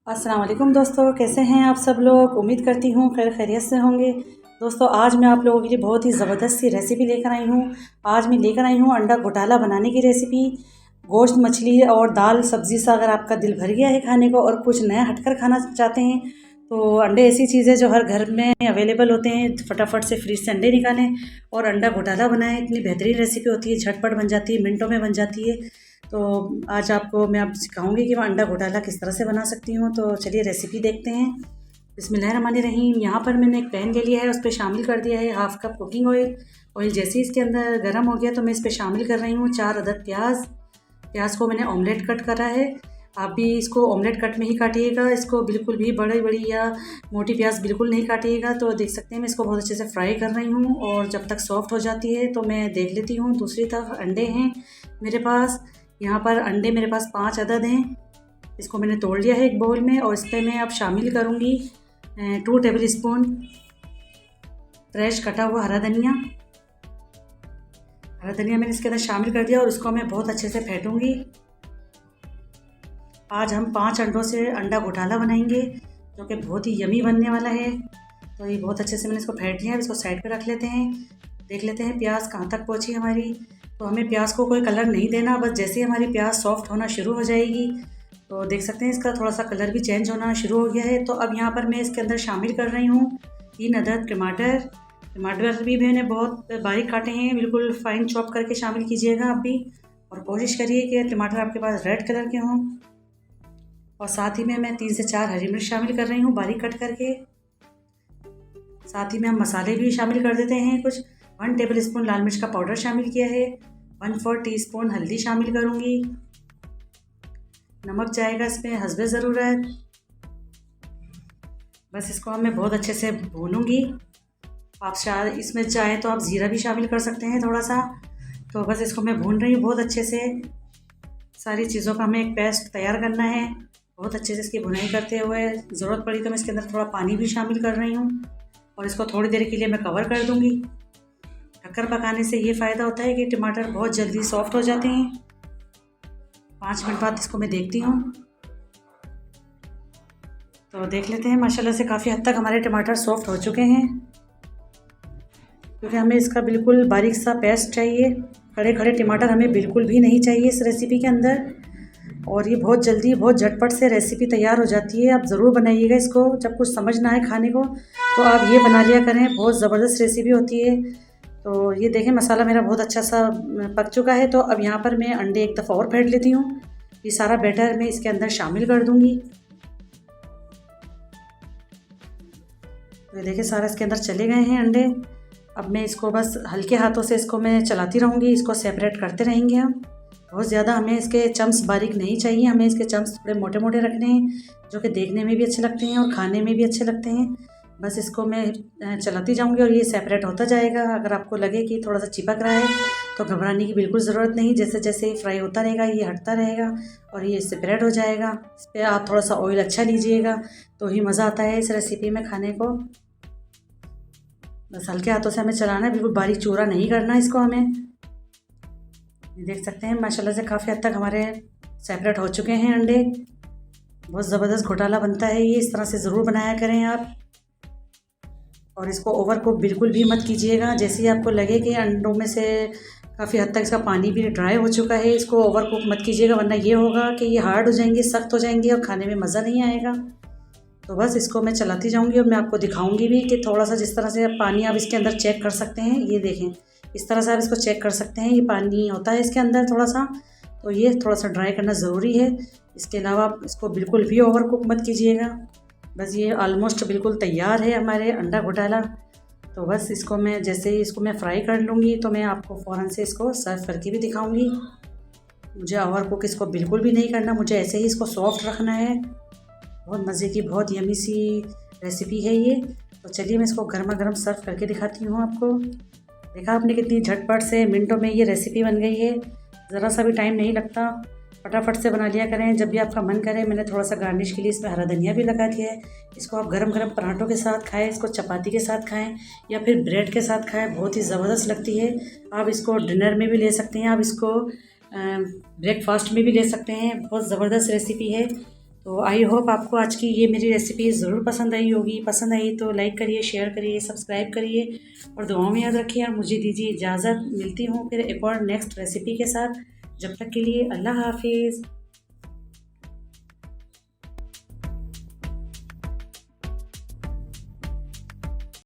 अस्सलाम वालेकुम दोस्तों, कैसे हैं आप सब लोग। उम्मीद करती हूँ खैरियत से होंगे। दोस्तों आज मैं आप लोगों के लिए बहुत ही ज़बरदस्त सी रेसिपी लेकर आई हूँ। आज मैं लेकर आई हूँ अंडा घोटाला बनाने की रेसिपी। गोश्त, मछली और दाल सब्ज़ी से अगर आपका दिल भर गया है खाने को और कुछ नया हटकर खाना चाहते हैं तो अंडे ऐसी चीज़ है जो हर घर में अवेलेबल होते हैं। फटाफट से फ्रीज से अंडे निकालें और अंडा घोटाला बनाएं। इतनी बेहतरीन रेसिपी होती है, झटपट बन जाती है, मिनटों में बन जाती है। तो आज आपको मैं सिखाऊंगी कि मैं अंडा घोटाला किस तरह से बना सकती हूँ। तो चलिए रेसिपी देखते हैं। बिस्मिल्लाहिर्रहमानिर्रहीम। यहाँ पर मैंने एक पैन ले लिया है, उस पर शामिल कर दिया है half cup cooking oil. Oil जैसे ही इसके अंदर गर्म हो गया तो मैं इस पर शामिल कर रही हूँ 4 अदद प्याज। प्याज को मैंने ऑमलेट कट करा है। आप भी इसको ऑमलेट कट में ही काटिएगा, इसको बिल्कुल भी बड़ी बड़ी या मोटी प्याज बिल्कुल नहीं काटिएगा। तो देख सकते हैं मैं इसको बहुत अच्छे से फ्राई कर रही हूँ और जब तक सॉफ्ट हो जाती है तो मैं देख लेती हूँ। दूसरी तरफ अंडे हैं मेरे पास। यहाँ पर अंडे मेरे पास 5 अदद हैं। इसको मैंने तोड़ लिया है एक बाउल में और इस पर मैं अब शामिल करूँगी 2 टेबल स्पून फ्रेश कटा हुआ हरा धनिया। हरा धनिया मैंने इसके अंदर शामिल कर दिया और इसको मैं बहुत अच्छे से फेंटूँगी। आज हम 5 अंडों से अंडा घोटाला बनाएंगे जो कि बहुत ही यमी बनने वाला है। तो ये बहुत अच्छे से मैंने इसको फेंट लिया है। इसको साइड पर रख लेते हैं। देख लेते हैं प्याज कहाँ तक पहुँची हमारी। तो हमें प्याज को कोई कलर नहीं देना, बस जैसे ही हमारी प्याज सॉफ्ट होना शुरू हो जाएगी तो देख सकते हैं इसका थोड़ा सा कलर भी चेंज होना शुरू हो गया है। तो अब यहाँ पर मैं इसके अंदर शामिल कर रही हूँ 3 अदद टमाटर। टमाटर भी मैंने बहुत बारीक काटे हैं, बिल्कुल फाइन चॉप करके शामिल कीजिएगा आप भी। और कोशिश करिए कि टमाटर आपके पास रेड कलर के हों। और साथ ही में मैं 3 से 4 हरी मिर्च शामिल कर रही हूँ बारीक कट करके। साथ ही में हम मसाले भी शामिल कर देते हैं कुछ। 1 टेबल स्पून लाल मिर्च का पाउडर शामिल किया है। 1/4 टीस्पून हल्दी शामिल करूँगी। नमक जाएगा इसमें हस्बे ज़रूरत। बस इसको मैं बहुत अच्छे से भूनूंगी। आप शायद इसमें चाहें तो आप ज़ीरा भी शामिल कर सकते हैं थोड़ा सा। तो बस इसको मैं भून रही हूँ बहुत अच्छे से। सारी चीज़ों का हमें एक पेस्ट तैयार करना है। बहुत अच्छे से इसकी भुनाई करते हुए ज़रूरत पड़ी तो मैं इसके अंदर थोड़ा पानी भी शामिल कर रही हूँ और इसको थोड़ी देर के लिए मैं कवर कर दूँगी। ढककर पकाने से ये फ़ायदा होता है कि टमाटर बहुत जल्दी सॉफ्ट हो जाते हैं। 5 मिनट बाद इसको मैं देखती हूँ तो देख लेते हैं माशाल्लाह से काफ़ी हद तक हमारे टमाटर सॉफ्ट हो चुके हैं। क्योंकि हमें इसका बिल्कुल बारीक सा पेस्ट चाहिए। खड़े खड़े टमाटर हमें बिल्कुल भी नहीं चाहिए इस रेसिपी के अंदर। और ये बहुत जल्दी बहुत झटपट से रेसिपी तैयार हो जाती है। आप ज़रूर बनाइएगा इसको। जब कुछ समझ ना आए खाने को तो आप ये बना लिया करें, बहुत ज़बरदस्त रेसिपी होती है। तो ये देखें मसाला मेरा बहुत अच्छा सा पक चुका है। तो अब यहाँ पर मैं अंडे एक दफ़ा और फेंट लेती हूँ। ये सारा बैटर मैं इसके अंदर शामिल कर दूँगी। तो ये देखें सारा इसके अंदर चले गए हैं अंडे। अब मैं इसको बस हल्के हाथों से इसको मैं चलाती रहूँगी। इसको सेपरेट करते रहेंगे हम। बहुत ज़्यादा हमें इसके चम्स बारीक नहीं चाहिए, हमें इसके चम्स थोड़े मोटे मोटे रखने हैं जो कि देखने में भी अच्छे लगते हैं और खाने में भी अच्छे लगते हैं। बस इसको मैं चलाती जाऊंगी और ये सेपरेट होता जाएगा। अगर आपको लगे कि थोड़ा सा चिपक रहा है तो घबराने की बिल्कुल ज़रूरत नहीं। जैसे जैसे ये फ्राई होता रहेगा ये हटता रहेगा और ये सेपरेट हो जाएगा। इस पर आप थोड़ा सा ऑयल अच्छा लीजिएगा तो ही मज़ा आता है इस रेसिपी में खाने को। बस हल्के हाथों से हमें चलाना है, बिल्कुल बारीक चूरा नहीं करना इसको हमें। देख सकते हैं माशाल्लाह से काफ़ी हद तक हमारे सेपरेट हो चुके हैं अंडे। बहुत ज़बरदस्त घोटाला बनता है ये, इस तरह से ज़रूर बनाया करें आप। और इसको ओवर कुक बिल्कुल भी मत कीजिएगा। जैसे ही आपको लगे कि अंडों में से काफ़ी हद तक इसका पानी भी ड्राई हो चुका है, इसको ओवर कुक मत कीजिएगा, वरना ये होगा कि ये हार्ड हो जाएंगे, सख्त हो जाएंगे और खाने में मज़ा नहीं आएगा। तो बस इसको मैं चलाती जाऊँगी और मैं आपको दिखाऊँगी भी कि थोड़ा सा जिस तरह से पानी आप इसके अंदर चेक कर सकते हैं। ये देखें इस तरह से आप इसको चेक कर सकते हैं, ये पानी होता है इसके अंदर थोड़ा सा। तो ये थोड़ा सा ड्राई करना ज़रूरी है। इसके अलावा आप इसको बिल्कुल भी ओवर कुक मत कीजिएगा। बस ये ऑलमोस्ट बिल्कुल तैयार है हमारे अंडा घोटाला। तो बस इसको मैं जैसे ही इसको मैं फ्राई कर लूँगी तो मैं आपको फ़ौरन से इसको सर्व करके भी दिखाऊँगी। मुझे ओवर कुक इसको बिल्कुल भी नहीं करना, मुझे ऐसे ही इसको सॉफ्ट रखना है। बहुत मज़े की बहुत यमी सी रेसिपी है ये। तो चलिए मैं इसको गर्मा गर्म सर्व करके दिखाती हूँ आपको। देखा आपने कितनी झटपट से मिनटों में ये रेसिपी बन गई है। ज़रा सा भी टाइम नहीं लगता, फटाफट से बना लिया करें जब भी आपका मन करे। मैंने थोड़ा सा गार्निश के लिए इसमें हरा धनिया भी लगा दिया है। इसको आप गरम गरम पराठों के साथ खाएं, इसको चपाती के साथ खाएं या फिर ब्रेड के साथ खाएं, बहुत ही ज़बरदस्त लगती है। आप इसको डिनर में भी ले सकते हैं, आप इसको ब्रेकफास्ट में भी ले सकते हैं। बहुत ज़बरदस्त रेसिपी है। तो आई होप आपको आज की ये मेरी रेसिपी ज़रूर पसंद आई होगी। पसंद आई तो लाइक करिए, शेयर करिए, सब्सक्राइब करिए और दुआओं में याद रखिए। और मुझे दीजिए इजाज़त, मिलती हूँ फिर एक और नेक्स्ट रेसिपी के साथ। जब तक के लिए अल्लाह हाफिज़।